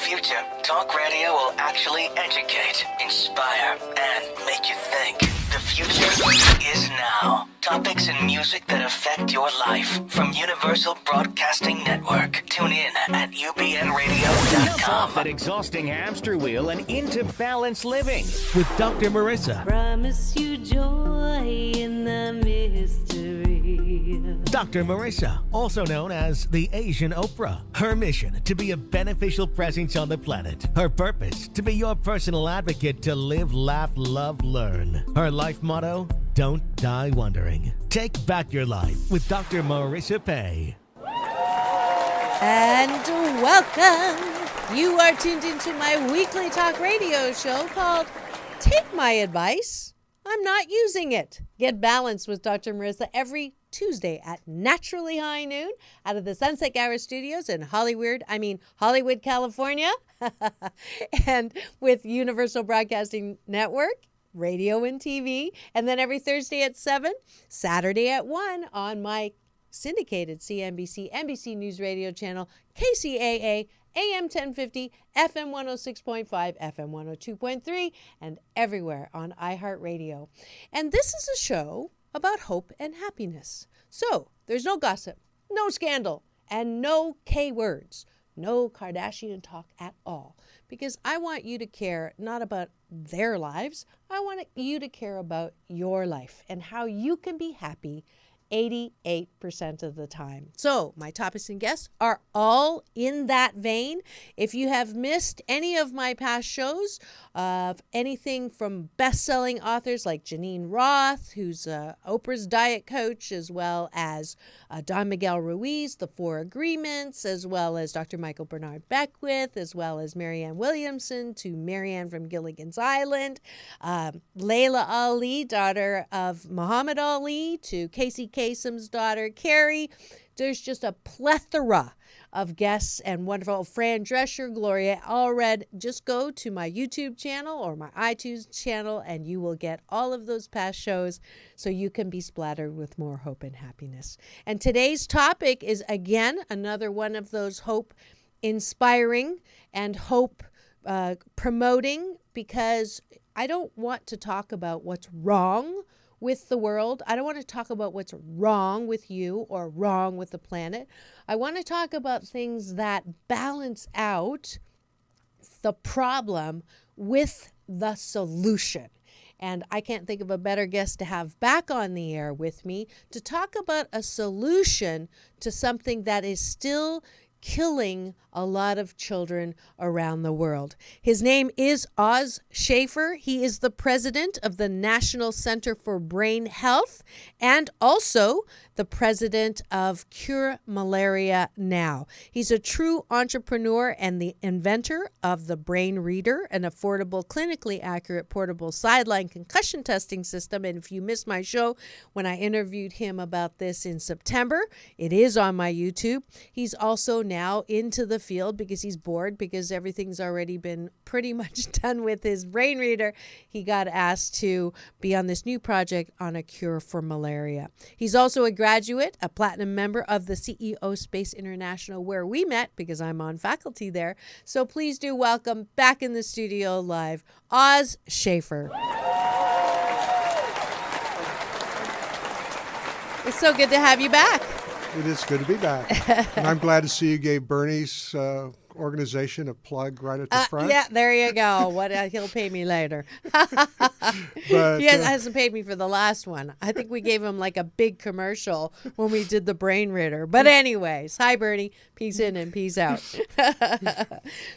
future, talk radio will actually educate, inspire, and make you think. The future is now. Topics and music that affect your life from Universal Broadcasting Network. Tune in at ubnradio.com. Jump off that exhausting hamster wheel and into balanced living with Dr. Marissa. Promise you joy in the mystery. Dr. Marissa, also known as the Asian Oprah. Her mission, to be a beneficial presence on the planet. Her purpose, to be your personal advocate to live, laugh, love, learn. Her life motto, don't die wondering. Take back your life with Dr. Marissa Pay. And welcome. You are tuned into my weekly talk radio show called Take My Advice. I'm Not Using It. Get balanced with Dr. Marissa every Tuesday at naturally high noon out of the Sunset Gower Studios in Hollywood, California, and with Universal Broadcasting Network, radio and TV, and then every Thursday at 7, Saturday at 1 on my syndicated CNBC, NBC News Radio channel, KCAA, AM 1050, FM 106.5, FM 102.3, and everywhere on iHeartRadio. And this is a show about hope and happiness. So there's no gossip, no scandal, and no K words, no Kardashian talk at all. Because I want you to care not about their lives. I want you to care about your life and how you can be happy 88% of the time. So my topics and guests are all in that vein. If you have missed any of my past shows, of anything from best-selling authors like Janine Roth, who's Oprah's diet coach, as well as Don Miguel Ruiz, The Four Agreements, as well as Dr. Michael Bernard Beckwith, as well as Marianne Williamson, to Marianne from Gilligan's Island, Layla Ali, daughter of Muhammad Ali, to Casey Kasem's daughter, Carrie. There's just a plethora of guests and wonderful Fran Drescher, Gloria Allred. Just go to my YouTube channel or my iTunes channel and you will get all of those past shows so you can be splattered with more hope and happiness. And today's topic is, again, another one of those hope inspiring and hope promoting, because I don't want to talk about what's wrong with the world. I don't want to talk about what's wrong with you or wrong with the planet. I want to talk about things that balance out the problem with the solution. And I can't think of a better guest to have back on the air with me to talk about a solution to something that is still killing a lot of children around the world. His name is Ozs Schaefer. He is the president of the National Center for Brain Health and also the president of Cure Malaria Now. He's a true entrepreneur and the inventor of the BrainReader, an affordable, clinically accurate, portable sideline concussion testing system. And if you missed my show when I interviewed him about this in September, it is on my YouTube. He's also now into the field because he's bored, because everything's already been pretty much done with his BrainReader. He got asked to be on this new project on a cure for malaria. He's also a graduate, a platinum member of the CEO Space International, where we met because I'm on faculty there. So please do welcome back in the studio live, Ozs Schaefer. It's so good to have you back. It is good to be back. And I'm glad to see you gave Bernie's organization a plug right at the front. Yeah, there you go. He'll pay me later. But, he hasn't paid me for the last one. I think we gave him like a big commercial when we did the BrainReader. But anyways, hi, Bernie. Peace in and peace out.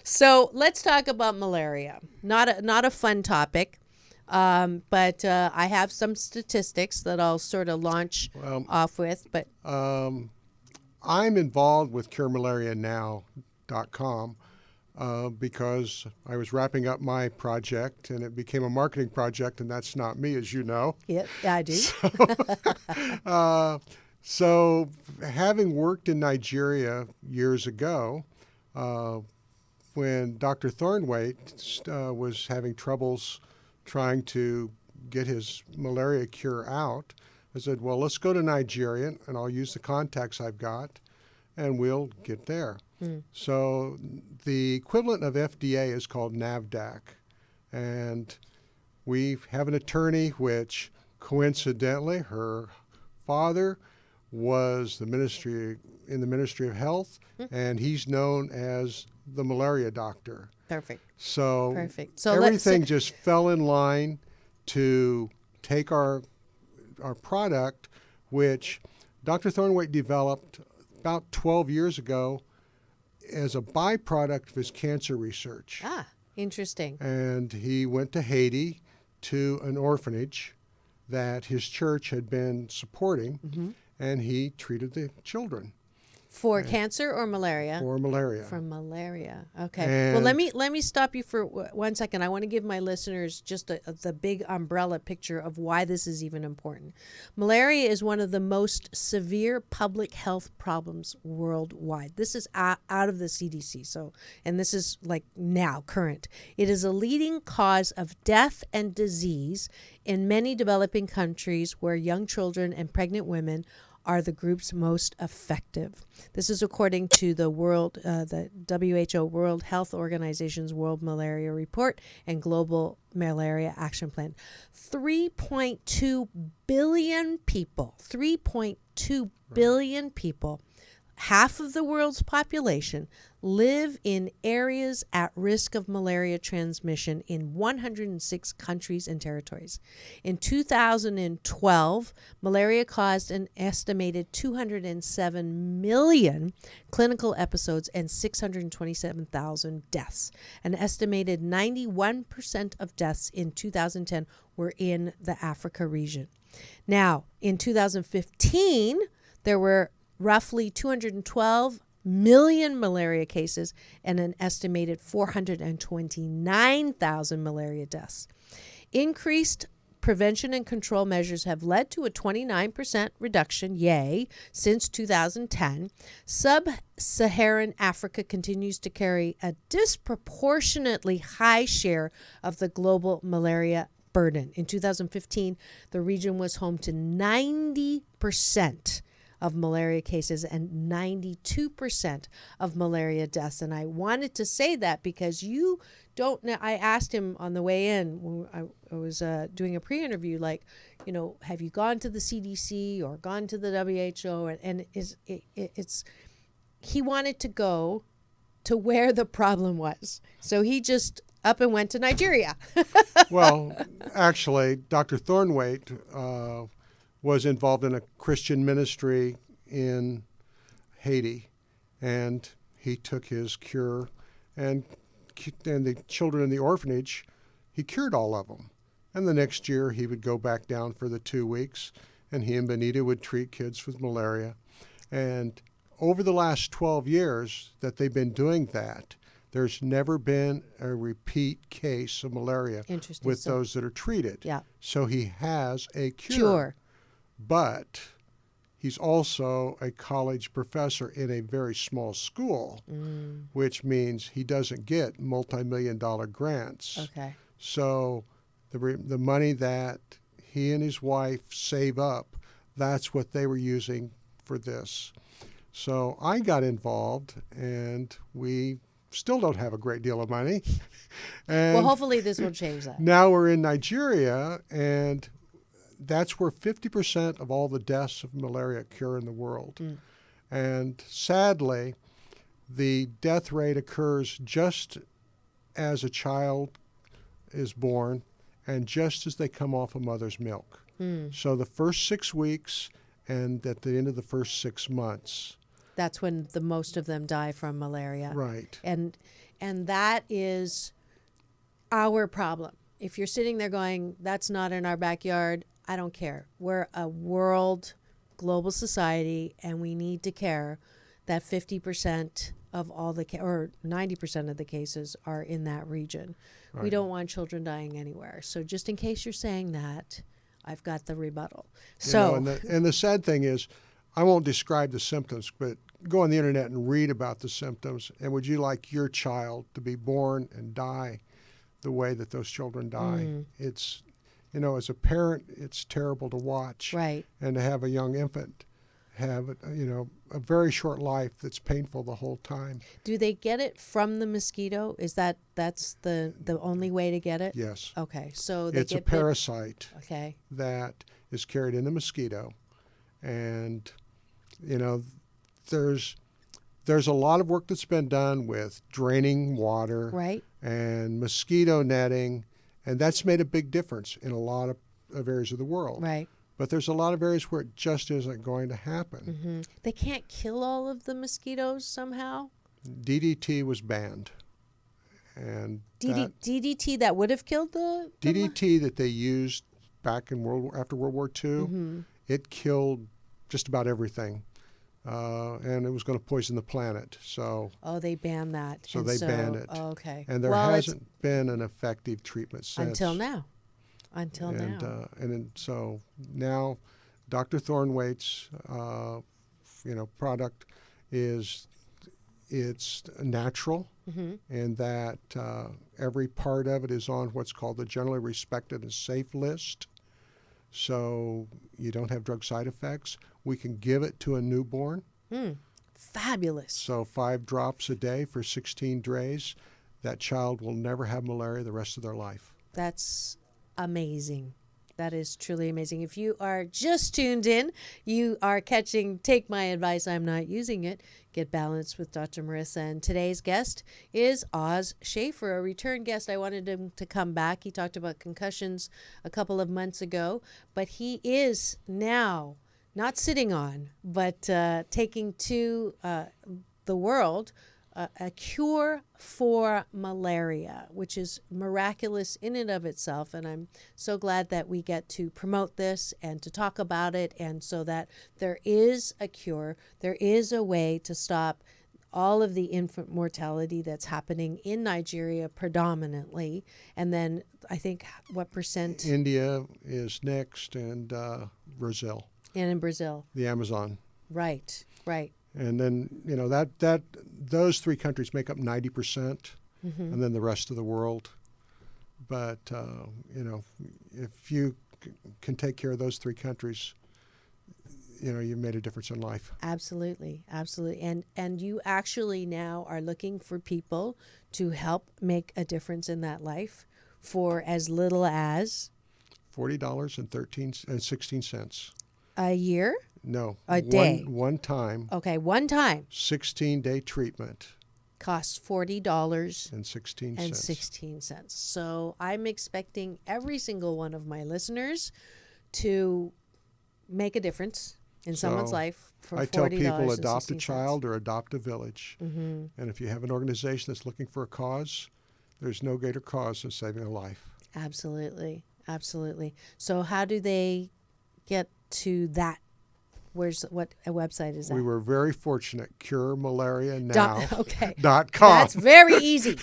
So let's talk about malaria. Not a fun topic. But I have some statistics that I'll sort of launch off with. But I'm involved with CureMalariaNow.com because I was wrapping up my project and it became a marketing project, and that's not me, as you know. Yeah, I do. So having worked in Nigeria years ago, when Dr. Thornwaite was having troubles trying to get his malaria cure out, I said, well, let's go to Nigeria and I'll use the contacts I've got and we'll get there. So the equivalent of FDA is called Nav DAC. And we have an attorney, which coincidentally, her father was in the Ministry of Health, and he's known as the malaria doctor. Perfect. So, Perfect. So everything just fell in line to take our product, which Dr. Thornweight developed about 12 years ago as a byproduct of his cancer research. Ah, interesting. And he went to Haiti to an orphanage that his church had been supporting, and he treated the children. For cancer or malaria? For malaria. For malaria. Okay. Well, let me stop you for 1 second. I want to give my listeners just the big umbrella picture of why this is even important. Malaria is one of the most severe public health problems worldwide. This is out of the CDC. So, and this is like now current. It is a leading cause of death and disease in many developing countries where young children and pregnant women are the groups most effective. This is according to the WHO, World Health Organization's World Malaria Report and Global Malaria Action Plan. 3.2 billion people, 3.2 billion people, half of the world's population, live in areas at risk of malaria transmission in 106 countries and territories. In 2012, malaria caused an estimated 207 million clinical episodes and 627,000 deaths. An estimated 91% of deaths in 2010 were in the Africa region. Now, in 2015, there were roughly 212 million malaria cases and an estimated 429,000 malaria deaths. Increased prevention and control measures have led to a 29% reduction, since 2010. Sub-Saharan Africa continues to carry a disproportionately high share of the global malaria burden. In 2015, the region was home to 90% of malaria cases and 92% of malaria deaths. And I wanted to say that because you don't know. I asked him on the way in when I was doing a pre-interview, like, have you gone to the CDC or gone to the WHO? And he wanted to go to where the problem was. So he just up and went to Nigeria. Well, actually, Dr. Thornweight was involved in a Christian ministry in Haiti, and he took his cure, and the children in the orphanage, he cured all of them. And the next year he would go back down for the 2 weeks, and he and Benita would treat kids with malaria. And over the last 12 years that they've been doing that, there's never been a repeat case of malaria with those that are treated. Yeah. So he has a cure. But he's also a college professor in a very small school, which means he doesn't get multi-million-dollar grants. Okay. So the money that he and his wife save up, that's what they were using for this. So I got involved, and we still don't have a great deal of money. And well, hopefully this will change that. Now we're in Nigeria, and that's where 50% of all the deaths of malaria occur in the world. And sadly, the death rate occurs just as a child is born and just as they come off a mother's milk. So the first 6 weeks and at the end of the first 6 months. That's when the most of them die from malaria. Right. And that is our problem. If you're sitting there going, that's not in our backyard, I don't care. We're a global society, and we need to care that 50% of all or 90% of the cases are in that region. Right. We don't want children dying anywhere. So just in case you're saying that, I've got the rebuttal. And the sad thing is, I won't describe the symptoms, but go on the internet and read about the symptoms. And would you like your child to be born and die the way that those children die? It's, as a parent, it's terrible to watch. Right. And to have a young infant have a very short life that's painful the whole time. Do they get it from the mosquito? That's the only way to get it? Yes. Okay, so they It's a get bit- parasite Okay. that is carried in the mosquito, and there's a lot of work that's been done with draining water Right. and mosquito netting, and that's made a big difference in a lot of areas of the world. Right. But there's a lot of areas where it just isn't going to happen. Mm-hmm. They can't kill all of the mosquitoes somehow? DDT was banned, and DDT that would have killed the DDT that they used back in after World War II, Mm-hmm. it killed just about everything, and it was going to poison the planet. So they banned that. So and they banned it. Oh, okay. and there Well, it's- hasn't been an effective treatment since. until now. Until and now. So now Dr. Thornwaite's product it's natural, Mm-hmm. in that every part of it is on what's called the generally respected and safe list, so you don't have drug side effects. We can give it to a newborn, Fabulous. so 5 drops a day for 16 days. That child will never have malaria the rest of their life. That's amazing. That is truly amazing. If you are just tuned in, you are catching Take My Advice, I'm Not Using It, Get Balanced with Dr. Marissa. And today's guest is Ozs Schaefer, a return guest. I wanted him to come back. He talked about concussions a couple of months ago, but he is now not sitting on, but taking to the world a cure for malaria, which is miraculous in and of itself. And I'm so glad that we get to promote this and to talk about it, and so that there is a cure, there is a way to stop all of the infant mortality that's happening in Nigeria predominantly. And then I think what percent? India is next, and Brazil, And in Brazil. the Amazon. Right, right. And then that those 3 countries make up 90%, and then the rest of the world. But if you can take care of those 3 countries, you've made a difference in life. Absolutely, absolutely. And you actually now are looking for people to help make a difference in that life for as little as $40.16. a year? No, A day. One time. Okay, one time 16-day treatment costs $40 and 16 and cents. 16 cents. So I'm expecting every single one of my listeners to make a difference in someone's So, life for $40. I tell people, and adopt a 16 child or adopt a village. Mm-hmm. And if you have an organization that's looking for a cause, there's no greater cause than saving a life. Absolutely, absolutely. So how do they get to that? What a website is that? We were very fortunate. Okay. .com. That's very easy.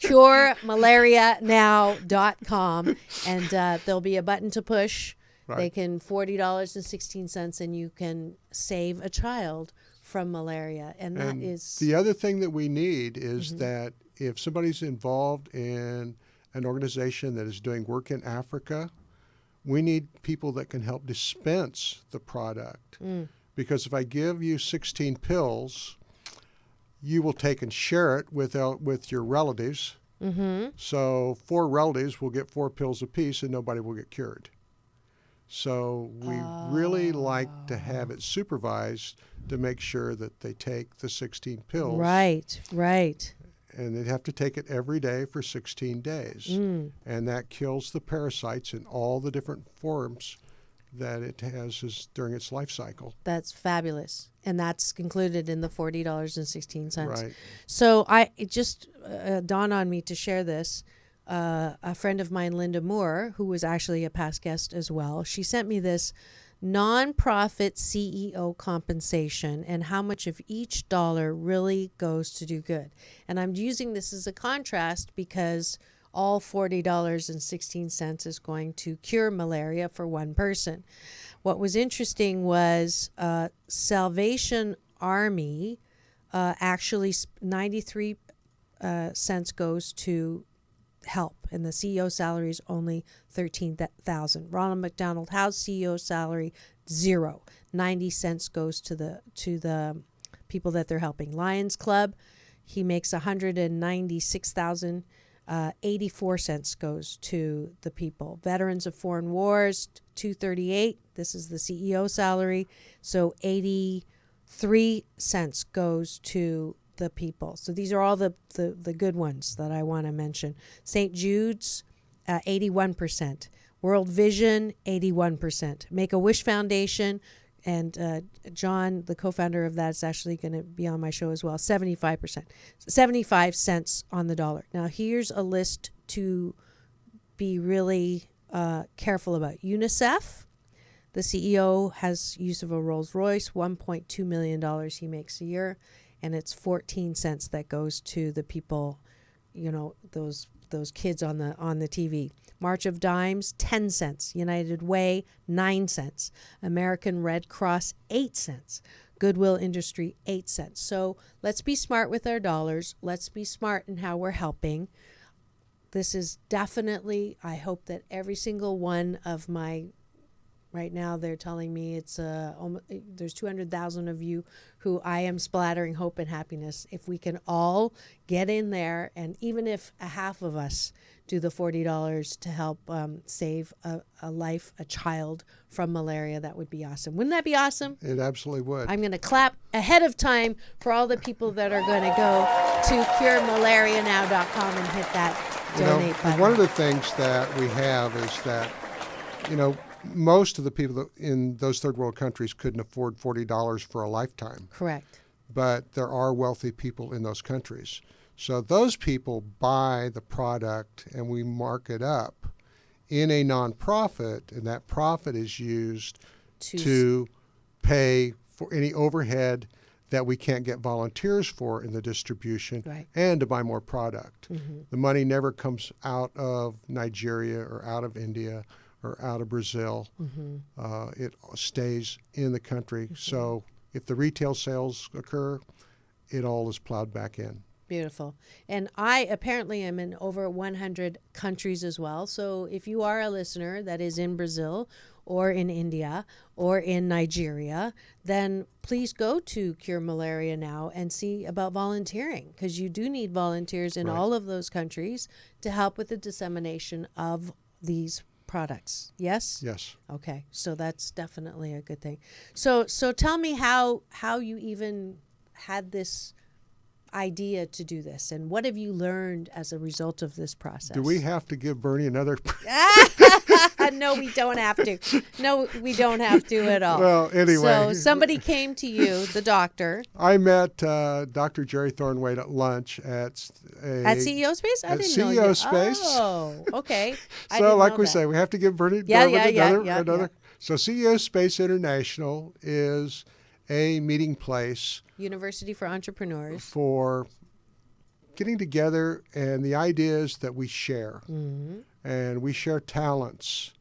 CureMalariaNow.com. And there'll be a button to push. Right. They can $40.16, and you can save a child from malaria. And that And is the other thing that we need is that if somebody's involved in an organization that is doing work in Africa, we need people that can help dispense the product. Because if I give you 16 pills, you will take and share it with your relatives. So 4 relatives will get 4 pills apiece, and nobody will get cured. So we really like to have it supervised to make sure that they take the 16 pills. right. And they have to take it every day for 16 days. And that kills the parasites in all the different forms that it has during its life cycle. That's fabulous. And that's included in the $40.16. Right. So it just dawned on me to share this. A friend of mine, Linda Moore, who was actually a past guest as well, she sent me this nonprofit CEO compensation and how much of each dollar really goes to do good. And I'm using this as a contrast because all $40.16 is going to cure malaria for one person. What was interesting was Salvation Army actually 93 cents goes to help, and the CEO salary is only $13,000. Ronald McDonald Howe's CEO salary, zero. 90 cents goes to the people that they're helping. Lions Club, he makes $196,000. 84 cents goes to the people. Veterans of Foreign Wars, $238. This is the CEO salary. So 83 cents goes to the people. So these are all the good ones that I want to mention. St. Jude's, 81%. World Vision, 81%. Make-A-Wish Foundation, and John, the co-founder of that, is actually going to be on my show as well, 75%. 75 cents on the dollar. Now, here's a list to be really careful about. UNICEF, the CEO has use of a Rolls Royce, $1.2 million he makes a year, and it's 14 cents that goes to the people, you know, those kids on the TV. March of Dimes, 10 cents. United Way, 9 cents. American Red Cross, 8 cents. Goodwill Industry, 8 cents. So let's be smart with our dollars. Let's be smart in how we're helping. This is definitely, I hope that every single one of my, right now they're telling me it's there's 200,000 of you who I am splattering hope and happiness. If we can all get in there, and even if a half of us do the $40 to help save a life, a child from malaria, that would be awesome. Wouldn't that be awesome? It absolutely would. I'm going to clap ahead of time for all the people that are going to go to curemalarianow.com and hit that donate button. One of the things that we have is that, most of the people in those third world countries couldn't afford $40 for a lifetime. Correct. But there are wealthy people in those countries. So those people buy the product and we mark it up in a nonprofit, and that profit is used to pay for any overhead that we can't get volunteers for in the distribution, right, and to buy more product. Mm-hmm. The money never comes out of Nigeria or out of India or out of Brazil. Mm-hmm. It stays in the country. Mm-hmm. So if the retail sales occur, it all is plowed back in. Beautiful. And I apparently am in over 100 countries as well. So if you are a listener that is in Brazil or in India or in Nigeria, then please go to Cure Malaria Now and see about volunteering, because you do need volunteers in all of those countries to help with the dissemination of these products. Yes? Yes. Okay. So that's definitely a good thing. So tell me how you even had this idea to do this, and what have you learned as a result of this process? Do we have to give Bernie another? No, we don't have to. No, we don't have to at all. Well, anyway. So somebody came to you, the doctor. I met Dr. Jerry Thornway at lunch at CEO Space? I didn't know CEO you. Space. Oh, okay. I So didn't like know we that. say, we have to give Bernie another. So CEO Space International is a meeting place, University for Entrepreneurs, for getting together, and the idea is that we share, mm-hmm, and we share talents.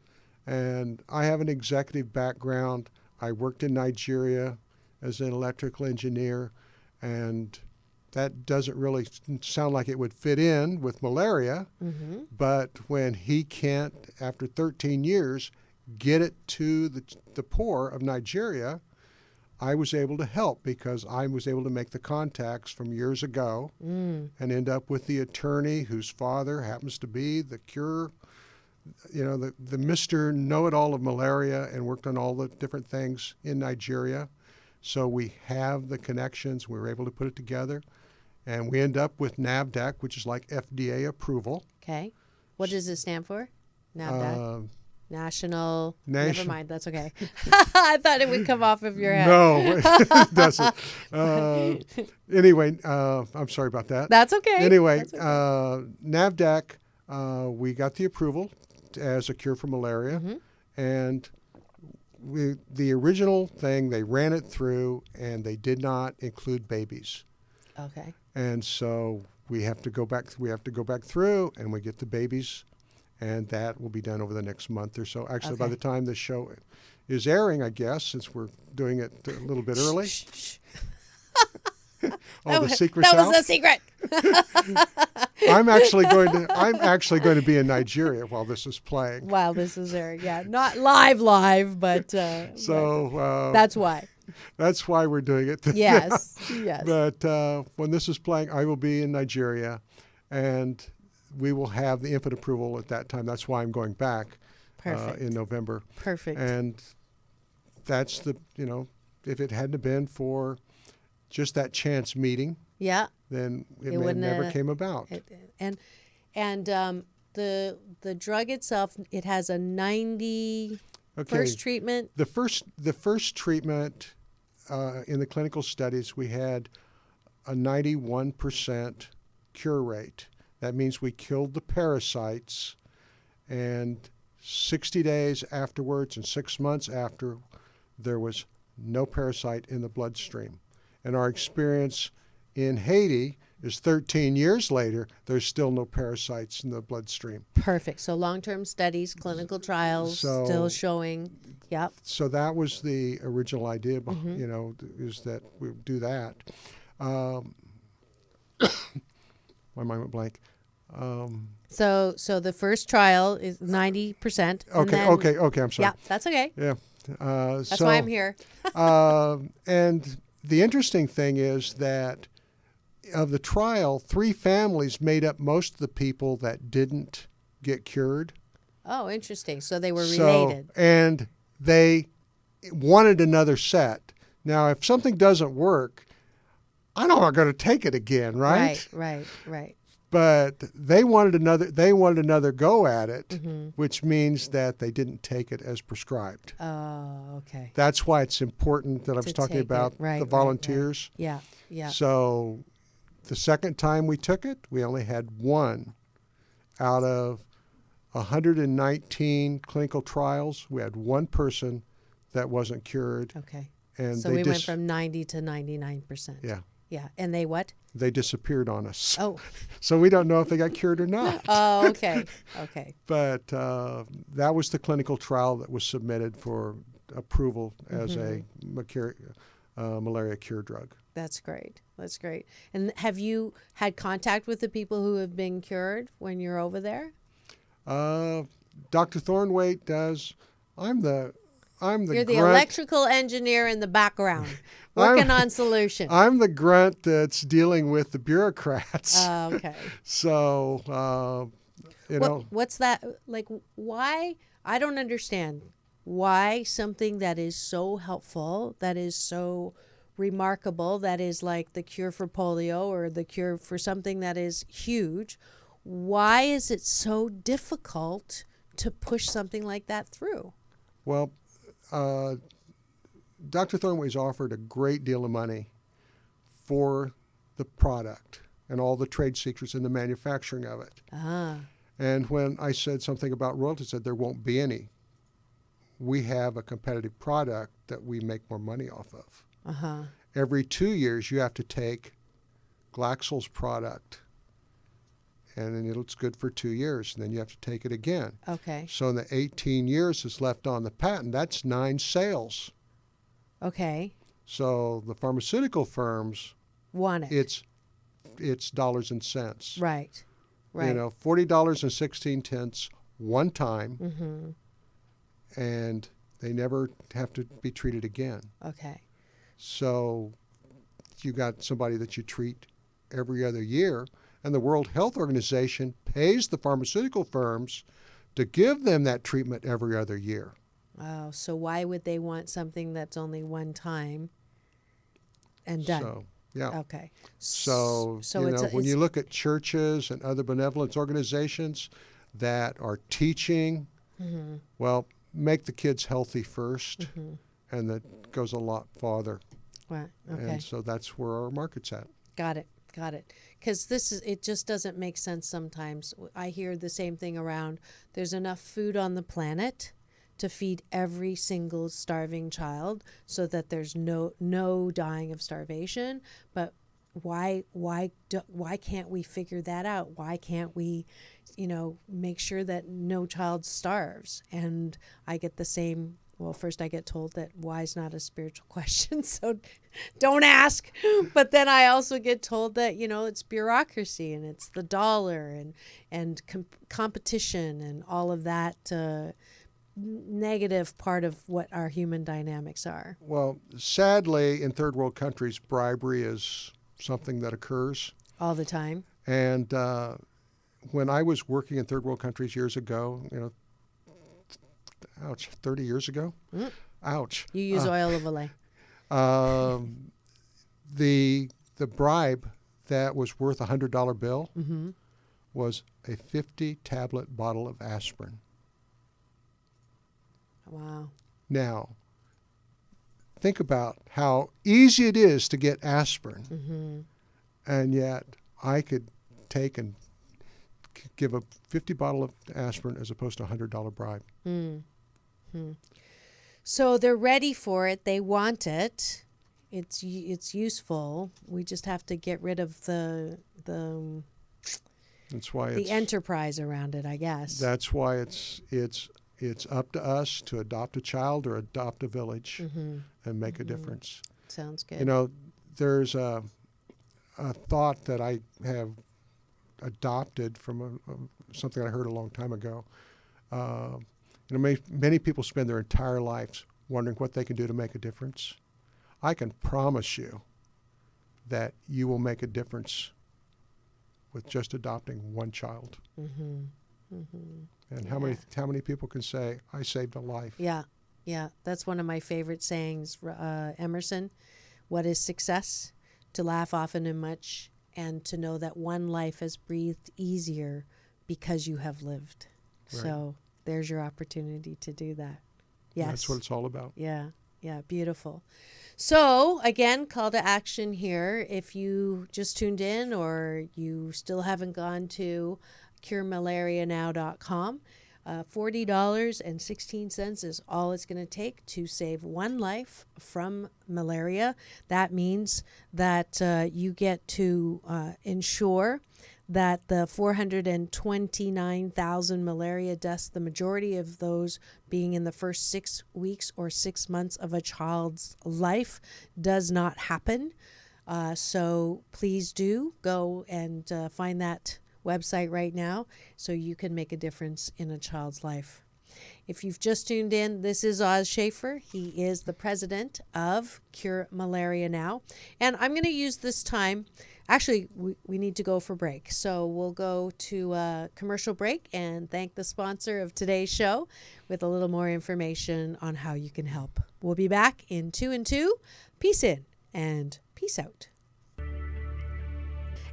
And I have an executive background. I worked in Nigeria as an electrical engineer, and that doesn't really sound like it would fit in with malaria. mm-hmm, But when he can't, after 13 years, get it to the poor of Nigeria, I was able to help, because I was able to make the contacts from years ago and end up with the attorney whose father happens to be the cure, the Mr. Know-It-All of malaria, and worked on all the different things in Nigeria. So we have the connections. We were able to put it together, and we end up with Nav DAC, which is like FDA approval. Okay. What does it stand for? Nav DAC? National. Never mind. That's okay. I thought it would come off of your head. No, it doesn't. Anyway, I'm sorry about that. That's okay. Anyway, That's okay. Nav DAC, we got the approval as a cure for malaria, mm-hmm, and the original thing, they ran it through, and they did not include babies. Okay. And so we have to go back. We have to go back through, and we get the babies. And that will be done over the next month or so. Actually, by the time this show is airing, I guess, since we're doing it a little bit early. All the secrets out. That was a secret. I'm actually going to be in Nigeria while this is playing. While this is airing, yeah, not live, but So that's why. that's why we're doing it. Yes, yes. But when this is playing, I will be in Nigeria, and we will have the infant approval at that time. That's why I'm going back in November. Perfect. And that's if it hadn't been for just that chance meeting, Yeah. then it may have never came about. And the drug itself, it has a 90 first treatment. The first treatment in the clinical studies, we had a 91% cure rate. That means we killed the parasites, and 60 days afterwards and 6 months after, there was no parasite in the bloodstream. And our experience in Haiti is 13 years later, there's still no parasites in the bloodstream. Perfect. So long-term studies, clinical trials, still showing. Yep. So that was the original idea, is that we do that. My mind went blank. So the first trial is 90%. Okay. I'm sorry. Yeah, that's okay. Yeah. That's why I'm here. And the interesting thing is that of the trial, 3 families made up most of the people that didn't get cured. Oh, interesting. So they were related. And they wanted another set. Now, if something doesn't work, I'm not going to take it again, right? Right. But they wanted another go at it, which means that they didn't take it as prescribed. Oh, okay. That's why it's important that I was talking about the volunteers. Right. Yeah. So the second time we took it, we only had 1 out of 119 clinical trials. We had 1 person that wasn't cured. Okay. And so we went from 90 to 99%. Yeah. Yeah. And they what? They disappeared on us. Oh. So we don't know if they got cured or not. Oh, okay. Okay. But that was the clinical trial that was submitted for approval as a malaria cure drug. That's great. That's great. And have you had contact with the people who have been cured when you're over there? Dr. Thornwaite does. I'm the You're the grunt. Electrical engineer in the background, working on solutions. I'm the grunt that's dealing with the bureaucrats. Okay. So, What's that? Like, why? I don't understand why something that is so helpful, that is so remarkable, that is like the cure for polio or the cure for something that is huge, why is it so difficult to push something like that through? Well, Dr. Thornwaite's offered a great deal of money for the product and all the trade secrets in the manufacturing of it. And when I said something about royalties, I said there won't be any. We have a competitive product that we make more money off of. Every 2 years, you have to take Glaxo's product, and then it's good for 2 years, and then you have to take it again. Okay. So in the 18 years that's left on the patent, that's 9 sales. Okay. So the pharmaceutical firms Want it. It's dollars and cents. Right. $40.16 one time, and they never have to be treated again. Okay. So you got somebody that you treat every other year, and the World Health Organization pays the pharmaceutical firms to give them that treatment every other year. Oh, so why would they want something that's only one time and done? So, yeah. Okay. So when you look at churches and other benevolence organizations that are teaching, well, make the kids healthy first, and that goes a lot farther. Right. Okay. And so that's where our market's at. Got it. Because it just doesn't make sense sometimes. I hear the same thing around, there's enough food on the planet to feed every single starving child so that there's no dying of starvation. But why can't we figure that out? Why can't we, make sure that no child starves? And I get the same well, first I get told that why is not a spiritual question, so don't ask. But then I also get told that, it's bureaucracy and it's the dollar and competition and all of that negative part of what our human dynamics are. Well, sadly, in third world countries, bribery is something that occurs. All the time. And when I was working in third world countries years ago, 30 years ago, ouch. You use oil of Olay. The bribe that was worth a $100 bill was a 50-tablet bottle of aspirin. Wow. Now, think about how easy it is to get aspirin, and yet I could take and give a 50 bottle of aspirin as opposed to a $100 bribe. So they're ready for it. They want it. It's useful. We just have to get rid of the That's why the enterprise around it, I guess. That's why it's up to us to adopt a child or adopt a village and make a difference. Sounds good. There's a thought that I have adopted from something I heard a long time ago. Many people spend their entire lives wondering what they can do to make a difference. I can promise you that you will make a difference with just adopting one child. And how many people can say, I saved a life? Yeah. That's one of my favorite sayings, Emerson. What is success? To laugh often and much, and to know that one life has breathed easier because you have lived. Right. So there's your opportunity to do that. Yes. That's what it's all about. Yeah, beautiful. So, again, call to action here. If you just tuned in or you still haven't gone to curemalarianow.com, $40.16 is all it's going to take to save one life from malaria. That means that you get to ensure that the 429,000 malaria deaths, the majority of those being in the first 6 weeks or 6 months of a child's life, does not happen. So please do go and find that website right now so you can make a difference in a child's life. If you've just tuned in, this is Ozs Schaefer. He is the president of Cure Malaria Now. And I'm going to use this time. Actually, we need to go for break. So we'll go to a commercial break and thank the sponsor of today's show with a little more information on how you can help. We'll be back in 2 and 2. Peace in and peace out.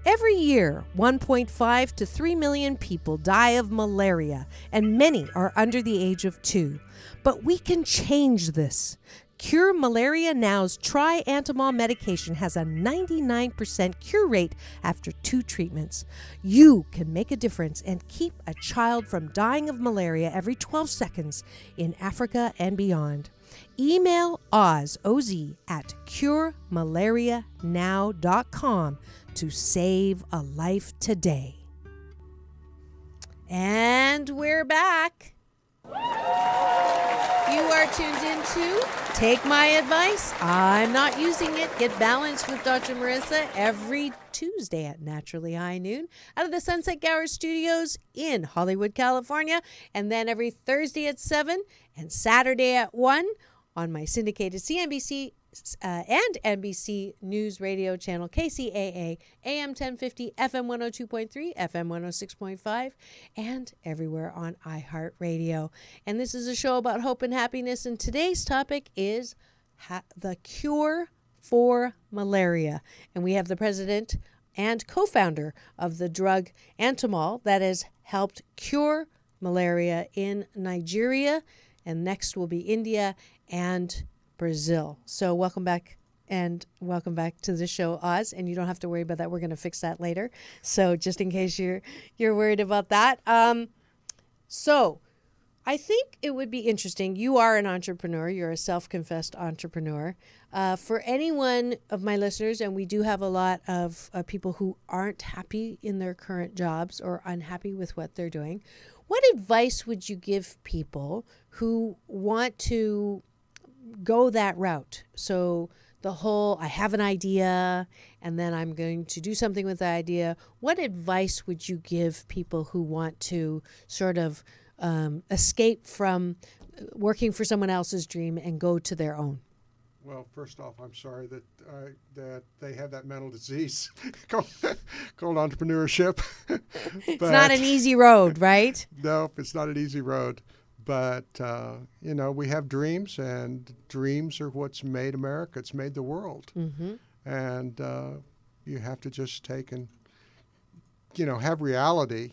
Every year, 1.5 to 3 million people die of malaria, and many are under the age of 2. But we can change this. Cure Malaria Now's triantimol medication has a 99% cure rate after 2 treatments. You can make a difference and keep a child from dying of malaria every 12 seconds in Africa and beyond. Email Oz, O-Z, at curemalarianow.com to save a life today. And we're back. You are tuned into Take My Advice. I'm not using it. Get balanced with Dr. Marissa every Tuesday at naturally high noon out of the Sunset Gower Studios in Hollywood, California. And then every Thursday at 7 and Saturday at 1 on my syndicated CNBC and NBC News Radio channel KCAA, AM 1050, FM 102.3, FM 106.5, and everywhere on iHeartRadio. And this is a show about hope and happiness, and today's topic is the cure for malaria. And we have the president and co-founder of the drug Antimol that has helped cure malaria in Nigeria, and next will be India and Brazil. So welcome back to the show, Oz, and you don't have to worry about that. We're going to fix that later. So just in case you're worried about that. So I think it would be interesting. You are an entrepreneur. You're a self-confessed entrepreneur. For any one of my listeners, and we do have a lot of people who aren't happy in their current jobs or unhappy with what they're doing, What advice would you give people who want to go that route? So the whole, I have an idea and then I'm going to do something with the idea. What advice would you give people who want to sort of escape from working for someone else's dream and go to their own? Well, first off, I'm sorry that they have that mental disease called entrepreneurship. It's not an easy road, right? Nope, it's not an easy road. But, we have dreams, and dreams are what's made America. It's made the world. Mm-hmm. And you have to just take and, have reality.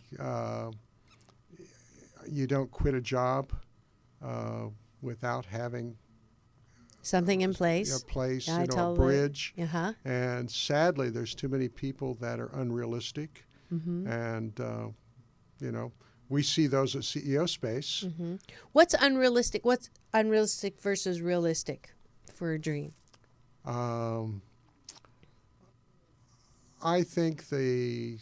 You don't quit a job without having something in place. A place, Yeah, a bridge. Uh-huh. And sadly, there's too many people that are unrealistic. Mm-hmm. And, we see those at CEO space. Mm-hmm. What's unrealistic? What's unrealistic versus realistic for a dream? I think I'm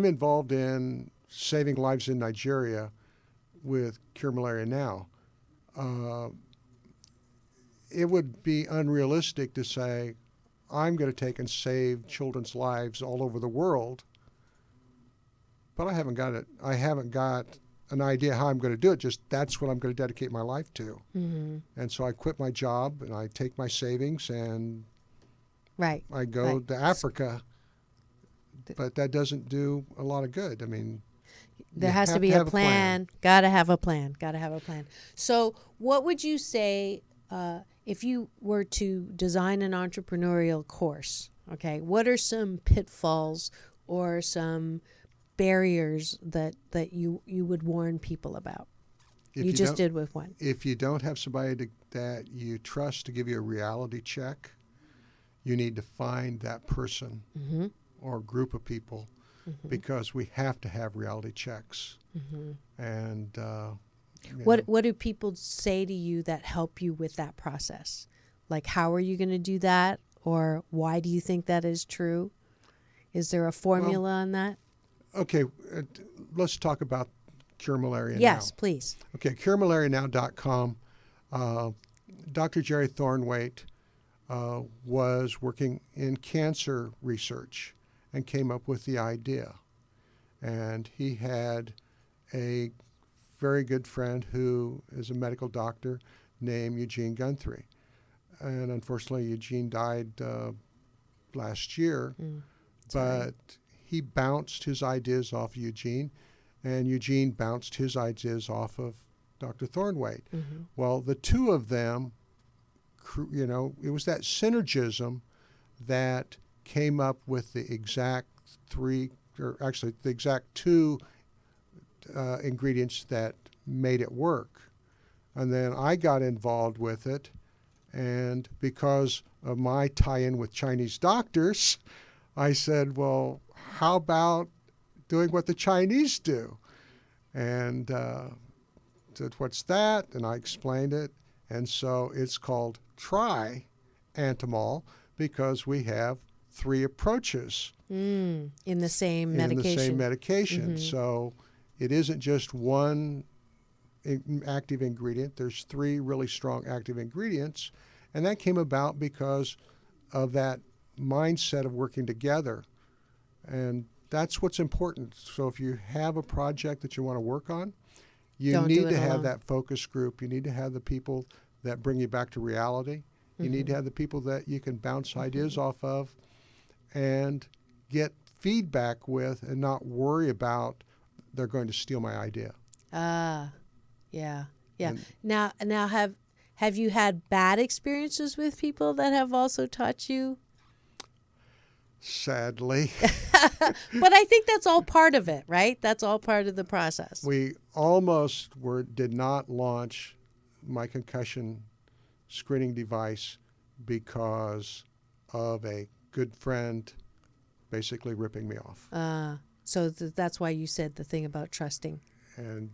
involved in saving lives in Nigeria with Cure Malaria now. It would be unrealistic to say, I'm going to take and save children's lives all over the world, but I haven't got an idea how I'm going to do it. Just that's what I'm going to dedicate my life to. Mm-hmm. And so I quit my job and I take my savings and right. I go to Africa, but that doesn't do a lot of good. I mean, there has to be a plan. Got to have a plan. Got to have a plan. So what would you say if you were to design an entrepreneurial course? Okay, what are some pitfalls or some barriers that you would warn people about? You just did with one. If you don't have somebody that you trust to give you a reality check, you need to find that person Mm-hmm. or group of people, Mm-hmm. because we have to have reality checks. Mm-hmm. And what do people say to you that help you with that process? Like, how are you going to do that, or why do you think that is true? Is there a formula on that? Okay, let's talk about Cure Malaria now. Yes, please. Okay, CureMalariaNow.com. Dr. Jerry Thornweight was working in cancer research and came up with the idea. And he had a very good friend who is a medical doctor named Eugene Guthrie. And unfortunately, Eugene died last year. But he bounced his ideas off Eugene, and Eugene bounced his ideas off of Dr. Thornweight. Mm-hmm. Well, the two of them, it was that synergism that came up with the exact two ingredients that made it work. And then I got involved with it, and because of my tie-in with Chinese doctors, I said, well, how about doing what the Chinese do? And said, what's that? And I explained it. And so it's called Tri-Antimol because we have 3 approaches. In the same medication. Mm-hmm. So it isn't just one active ingredient. There's 3 really strong active ingredients. And that came about because of that mindset of working together. And that's what's important. So if you have a project that you want to work on, you need to have that focus group. You need to have the people that bring you back to reality. You need to have the people that you can bounce ideas off of and get feedback with and not worry about they're going to steal my idea. Yeah. Now have you had bad experiences with people that have also taught you? Sadly. But I think that's all part of it, right? That's all part of the process. We almost did not launch my concussion screening device because of a good friend basically ripping me off. So that's why you said the thing about trusting. And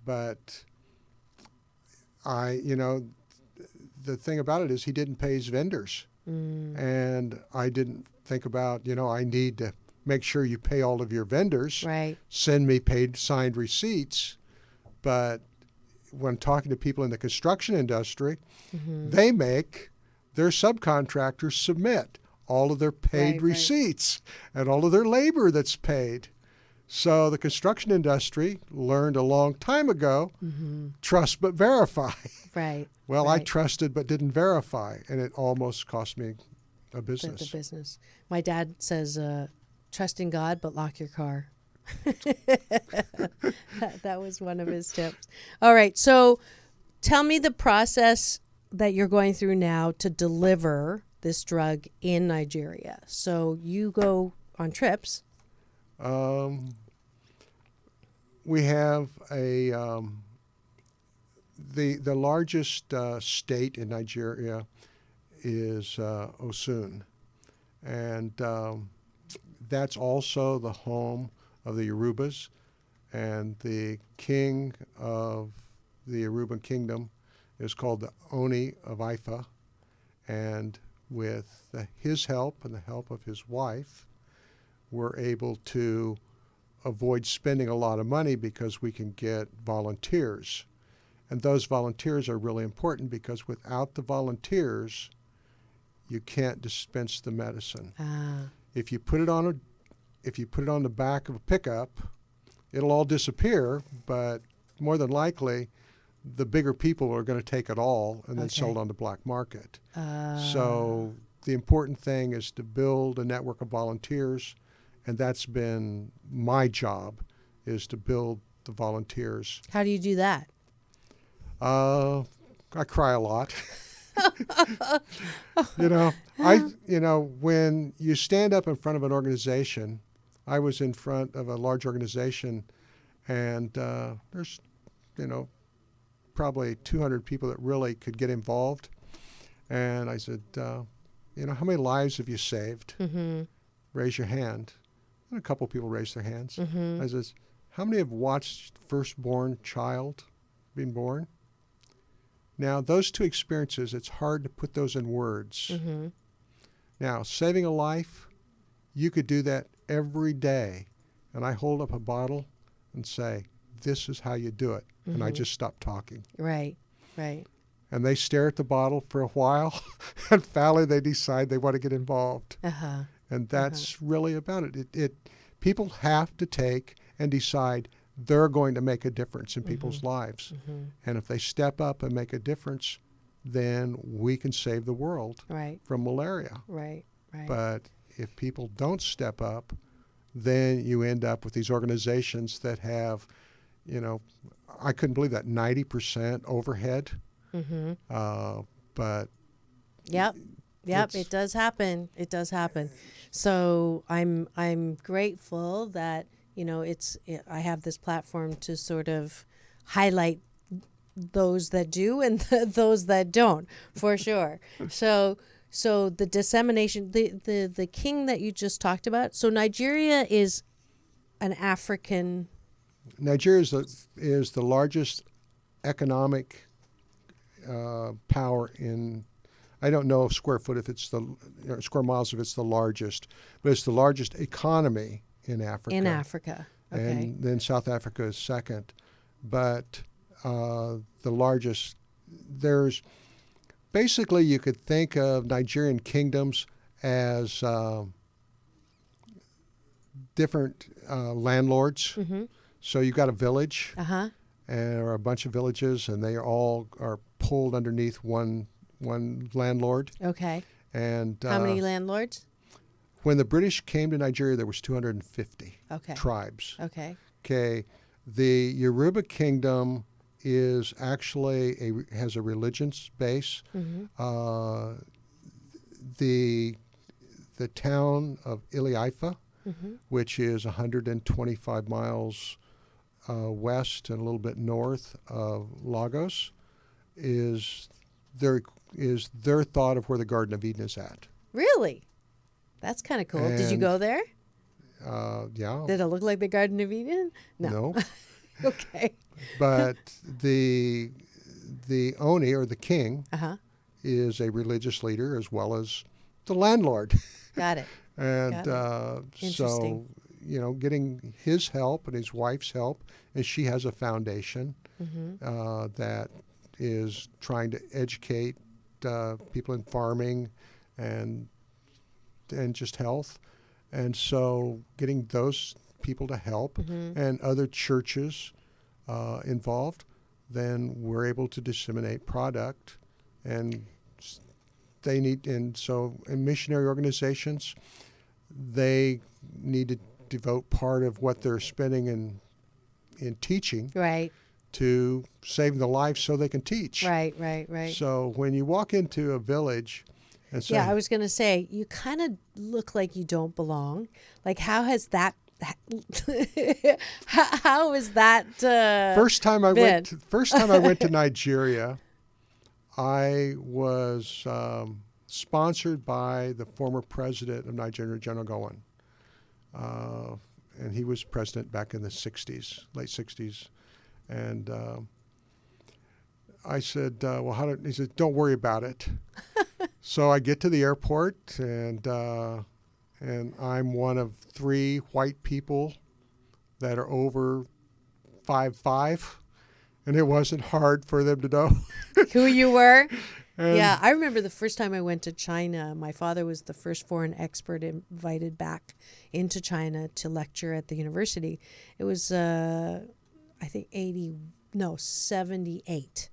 but the thing about it is he didn't pay his vendors. And I didn't think about, I need to make sure you pay all of your vendors, Right. send me paid signed receipts. But when talking to people in the construction industry, they make their subcontractors submit all of their paid Right. receipts and all of their labor that's paid. So the construction industry learned a long time ago, trust but verify. Right. Well, I right. trusted but didn't verify, and it almost cost me a the business. business. My dad says, trust in God, but lock your car. that was one of his tips. All right. So tell me the process that you're going through now to deliver this drug in Nigeria. So you go on trips. We have a the largest state in Nigeria is Osun, and that's also the home of the Yorubas, and the king of the Yoruban kingdom is called the Oni of Ifa, and with his help and the help of his wife, we're able to avoid spending a lot of money because we can get volunteers. And those volunteers are really important because without the volunteers, you can't dispense the medicine. If you put it on the back of a pickup, it'll all disappear, but more than likely, the bigger people are going to take it all and then sell it on the black market. So the important thing is to build a network of volunteers, and that's been my job, is to build the volunteers. How do you do that? I cry a lot. When you stand up in front of an organization, I was in front of a large organization, and there's, probably 200 people that really could get involved. And I said, how many lives have you saved? Raise your hand. And a couple people raised their hands. I said, how many have watched firstborn child being born? Now, those two experiences, it's hard to put those in words. Now, saving a life, you could do that every day. And I hold up a bottle and say, this is how you do it. And I just stop talking. Right. And they stare at the bottle for a while, and finally they decide they want to get involved. And that's really about it. People have to take and decide they're going to make a difference in people's lives. And if they step up and make a difference, then we can save the world from malaria. Right. But if people don't step up, then you end up with these organizations that have, I couldn't believe that, 90% overhead. But Yep, it does happen. So I'm grateful that I have this platform to sort of highlight those that do and those that don't, for sure. So the dissemination, the king that you just talked about. So Nigeria is an African. Nigeria is the largest economic power in. I don't know square miles if it's the largest, but it's the largest economy in Africa. In Africa, okay. And then South Africa is second, but the largest. There's basically, you could think of Nigerian kingdoms as different landlords. So you've got a village, or a bunch of villages, and they all are pulled underneath one landlord. Okay. And how many landlords? When the British came to Nigeria, there was 250 tribes. Okay. The Yoruba kingdom is actually has a religious base. The town of Ile-Ife, which is 125 miles west and a little bit north of Lagos, is their thought of where the Garden of Eden is at. Really? That's kind of cool. Did you go there? Yeah. Did it look like the Garden of Eden? No. Okay. But the Oni, or the king, is a religious leader as well as the landlord. Got it. And so, Interesting. getting his help and his wife's help, and she has a foundation that is trying to educate people in farming and just health. And so getting those people to help and other churches involved, then we're able to disseminate product. And they need, and so in missionary organizations, they need to devote part of what they're spending in teaching Right. to saving the life so they can teach. Right. So when you walk into a village and say, Yeah, I was going to say, you kind of look like you don't belong. Like, how has that, how is that first time I been? went to Nigeria, I was sponsored by the former president of Nigeria, General Gowan. And he was president back in the 60s, late 60s. And I said, he said, don't worry about it. So I get to the airport, and I'm one of 3 white people that are over 5'5", and it wasn't hard for them to know who you were? And Yeah, I remember the first time I went to China. My father was the first foreign expert invited back into China to lecture at the university. It was, I think, 78.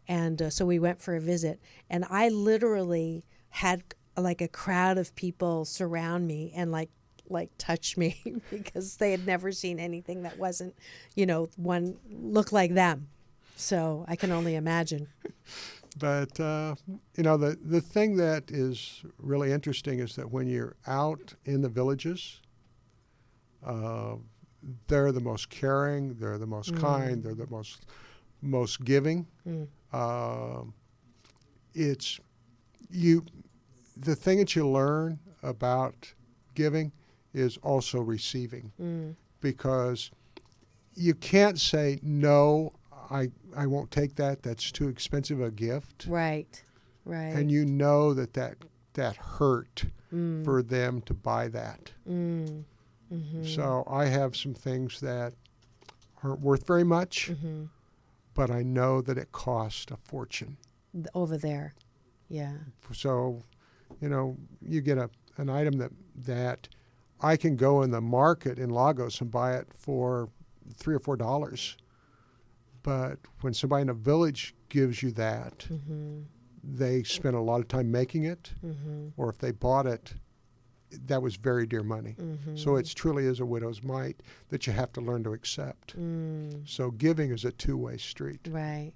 And so we went for a visit. And I literally had like a crowd of people surround me and like touch me because they had never seen anything that wasn't, one look like them. So I can only imagine. But, the thing that is really interesting is that when you're out in the villages, they're the most caring, they're the most kind, they're the most giving. The thing that you learn about giving is also receiving, because you can't say, no, I won't take that. That's too expensive a gift. Right. And you know that hurt for them to buy that. So I have some things that aren't worth very much, but I know that it cost a fortune. Over there. Yeah. So, you get an item that I can go in the market in Lagos and buy it for $3 or $4. But when somebody in a village gives you that, they spent a lot of time making it, or if they bought it, that was very dear money. So it truly is a widow's mite that you have to learn to accept. So giving is a two-way street. Right.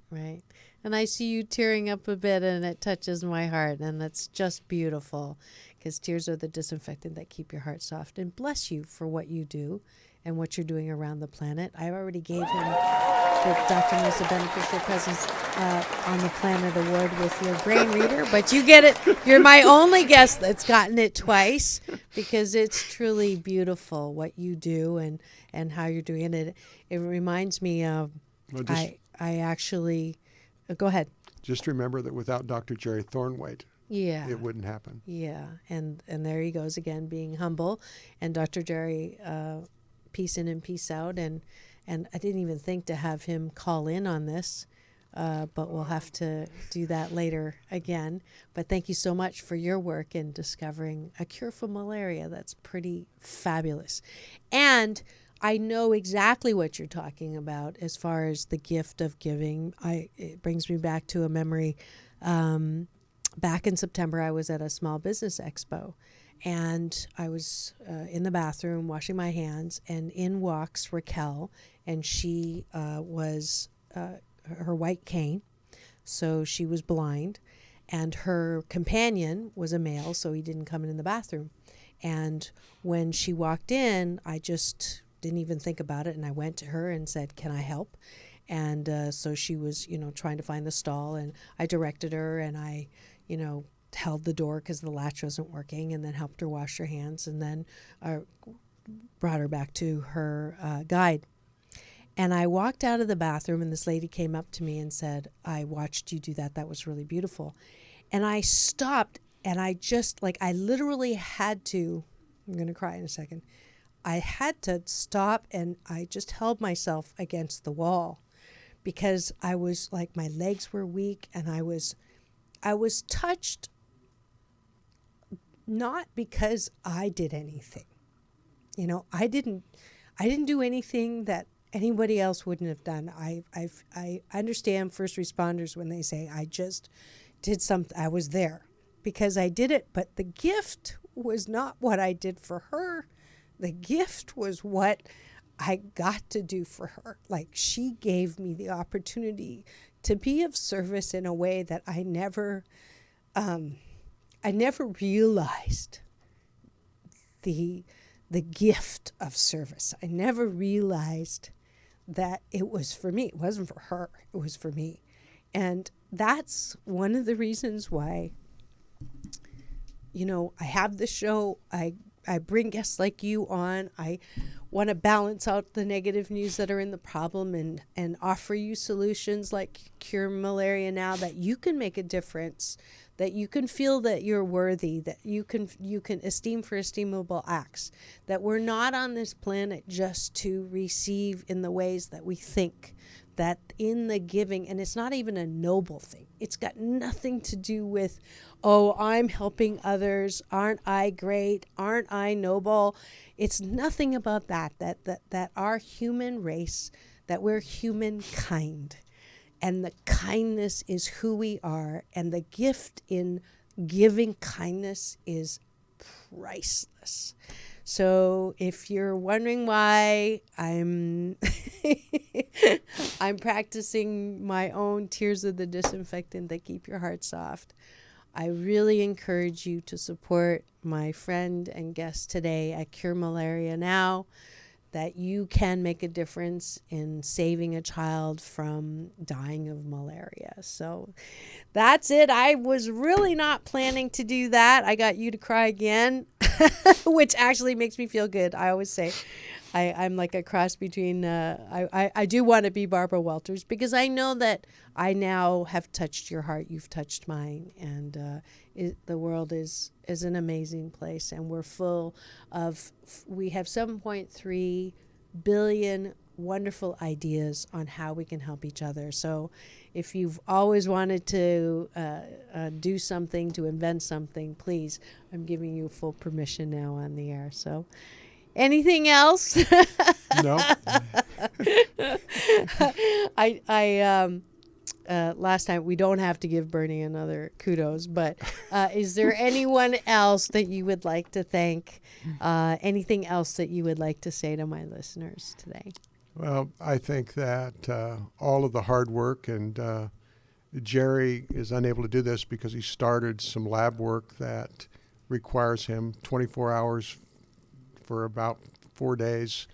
And I see you tearing up a bit, and it touches my heart, and that's just beautiful, because tears are the disinfectant that keep your heart soft. And bless you for what you do and what you're doing around the planet. I already gave him the Dr. Marissa Beneficial Presence on the Planet Award with your BrainReader, but you get it. You're my only guest that's gotten it twice, because it's truly beautiful what you do and how you're doing it. It reminds me of, I actually, go ahead. Just remember that without Dr. Jerry Thornweight, Yeah. it wouldn't happen. Yeah, and there he goes again, being humble. And Dr. Jerry, peace in and peace out. And I didn't even think to have him call in on this, but we'll have to do that later again. But thank you so much for your work in discovering a cure for malaria. That's pretty fabulous. And I know exactly what you're talking about as far as the gift of giving. It brings me back to a memory. Back in September, I was at a small business expo, and I was in the bathroom washing my hands, and in walks Raquel, and she was her white cane, so she was blind, and her companion was a male, so he didn't come in the bathroom. And when she walked in, I just didn't even think about it, and I went to her and said, "Can I help?" And so she was, trying to find the stall, and I directed her, and I, held the door because the latch wasn't working, and then helped her wash her hands, and then brought her back to her guide. And I walked out of the bathroom, and this lady came up to me and said, "I watched you do that. That was really beautiful." And I stopped, and I just, I literally had to I'm going to cry in a second. I had to stop, and I just held myself against the wall because I was like, my legs were weak, and I was touched, not because I did anything. You know, I didn't do anything that anybody else wouldn't have done. I understand first responders when they say, I just did something, I was there because I did it, but the gift was not what I did for her. The gift was what I got to do for her. Like, she gave me the opportunity to be of service in a way that I never realized the gift of service. I never realized that it was for me. It wasn't for her. It was for me. And that's one of the reasons why, you know, I have the show. I bring guests like you on. I want to balance out the negative news that are in the problem and offer you solutions like Cure Malaria Now, that you can make a difference, that you can feel that you're worthy, that you can esteem for esteemable acts, that we're not on this planet just to receive in the ways that we think, that in the giving, and it's not even a noble thing. It's got nothing to do with, oh, I'm helping others. Aren't I great? Aren't I noble? It's nothing about that our human race, that we're humankind. And the kindness is who we are. And the gift in giving kindness is priceless. So if you're wondering why I'm I'm practicing my own tears of the disinfectant that keep your heart soft, I really encourage you to support my friend and guest today at Cure Malaria Now, that you can make a difference in saving a child from dying of malaria. So that's it. I was really not planning to do that. I got you to cry again, which actually makes me feel good. I always say I'm like a cross between, I do want to be Barbara Walters, because I know that I now have touched your heart. You've touched mine. And the world is an amazing place. And we're full of, we have 7.3 billion wonderful ideas on how we can help each other. So if you've always wanted to do something, to invent something, please, I'm giving you full permission now on the air. So anything else? No. Last time, we don't have to give Bernie another kudos, but is there anyone else that you would like to thank? Anything else that you would like to say to my listeners today? Well, I think that all of the hard work, and Jerry is unable to do this because he started some lab work that requires him 24 hours for about 4 days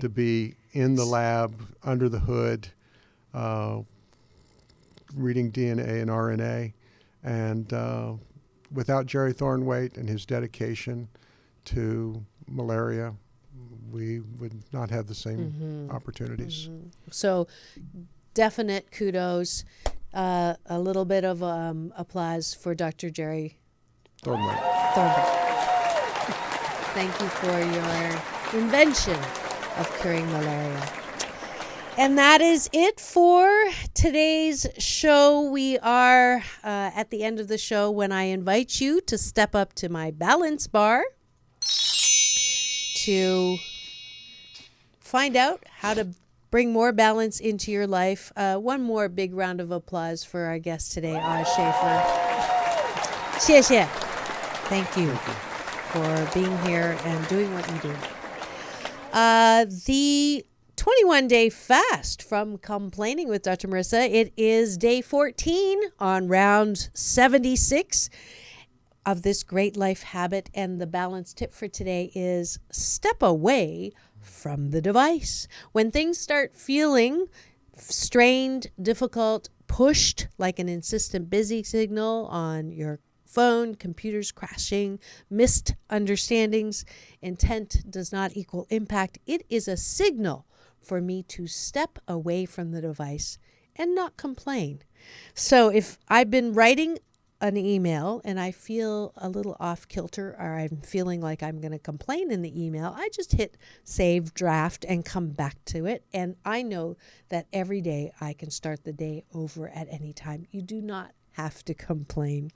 to be in the lab, under the hood, reading DNA and RNA. And without Jerry Thornweight and his dedication to malaria, we would not have the same opportunities. So definite kudos. A little bit of applause for Dr. Jerry Thornweight. Thank you for your invention of curing malaria. And that is it for today's show. We are at the end of the show when I invite you to step up to my balance bar to find out how to bring more balance into your life. One more big round of applause for our guest today, Ozs Schaefer. 谢谢. Thank you for being here and doing what you do. The 21-day fast from Complaining with Dr. Marissa. It is day 14 on round 76 of this great life habit. And the balance tip for today is step away from the device. When things start feeling strained, difficult, pushed like an insistent busy signal on your phone, computers crashing, missed understandings, intent does not equal impact, it is a signal for me to step away from the device and not complain. So if I've been writing an email and I feel a little off kilter, or I'm feeling like I'm going to complain in the email, I just hit save draft and come back to it. And I know that every day I can start the day over at any time. You do not have to complain.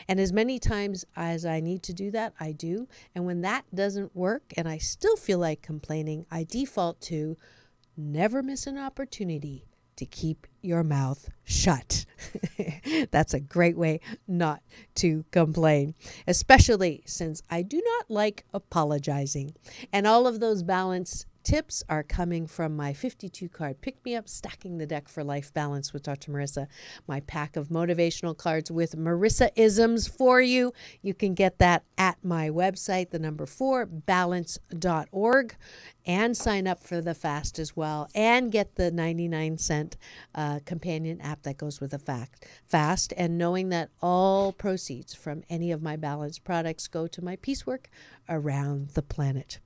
And as many times as I need to do that, I do. And when that doesn't work and I still feel like complaining, I default to never miss an opportunity to keep your mouth shut. That's a great way not to complain, especially since I do not like apologizing. And all of those balance tips are coming from my 52 card pick-me-up, Stacking the Deck for Life Balance with Dr. Marissa, my pack of motivational cards with Marissa-isms for you. You can get that at my website, the number 4, balance.org, and sign up for the fast as well, and get the 99-cent companion app that goes with the fast. And knowing that all proceeds from any of my balance products go to my peace work around the planet.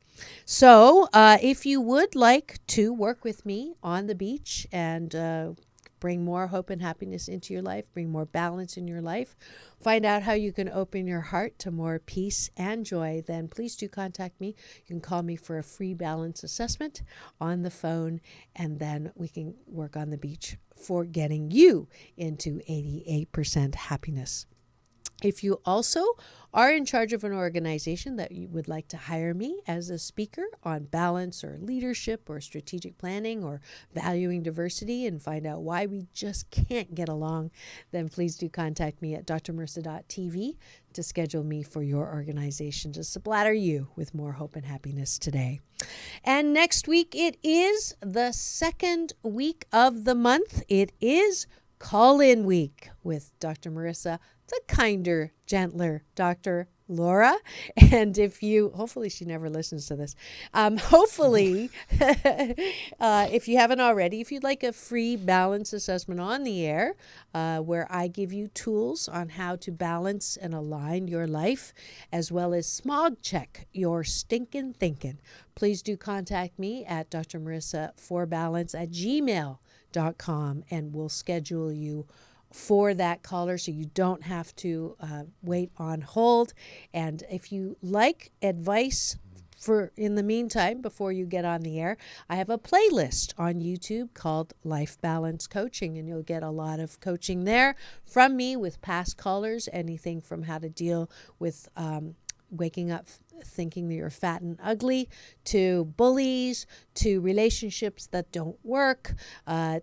So if you would like to work with me on the beach and bring more hope and happiness into your life, bring more balance in your life, find out how you can open your heart to more peace and joy, then please do contact me. You can call me for a free balance assessment on the phone, and then we can work on the beach for getting you into 88% happiness. If you also are in charge of an organization that you would like to hire me as a speaker on balance or leadership or strategic planning or valuing diversity and find out why we just can't get along, then please do contact me at drmarissa.tv to schedule me for your organization to splatter you with more hope and happiness today. And next week, it is the second week of the month. It is Call-In Week with Dr. Marissa, the kinder, gentler Dr. Laura. And if you, hopefully she never listens to this, hopefully, if you haven't already, if you'd like a free balance assessment on the air, where I give you tools on how to balance and align your life, as well as smog check your stinking thinking, please do contact me at drmarissa4balance@gmail.com, and we'll schedule you for that caller so you don't have to wait on hold. And if you like advice for in the meantime, before you get on the air, I have a playlist on YouTube called Life Balance Coaching, and you'll get a lot of coaching there from me with past callers, anything from how to deal with waking up thinking that you're fat and ugly, to bullies, to relationships that don't work,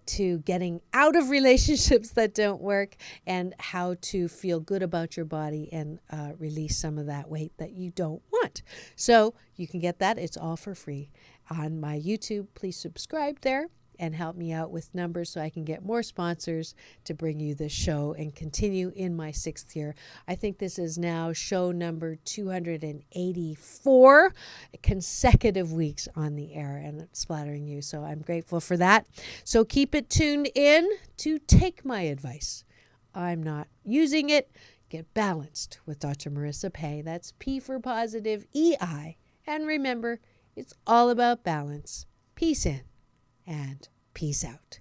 to getting out of relationships that don't work, and how to feel good about your body and release some of that weight that you don't want. So you can get that. It's all for free on my YouTube. Please subscribe there and help me out with numbers so I can get more sponsors to bring you this show and continue in my 6th year. I think this is now show number 284 consecutive weeks on the air and splattering you. So I'm grateful for that. So keep it tuned in to Take My Advice. I'm not using it. Get balanced with Dr. Marissa Pay. That's P for positive, EI. And remember, it's all about balance. Peace in and peace out.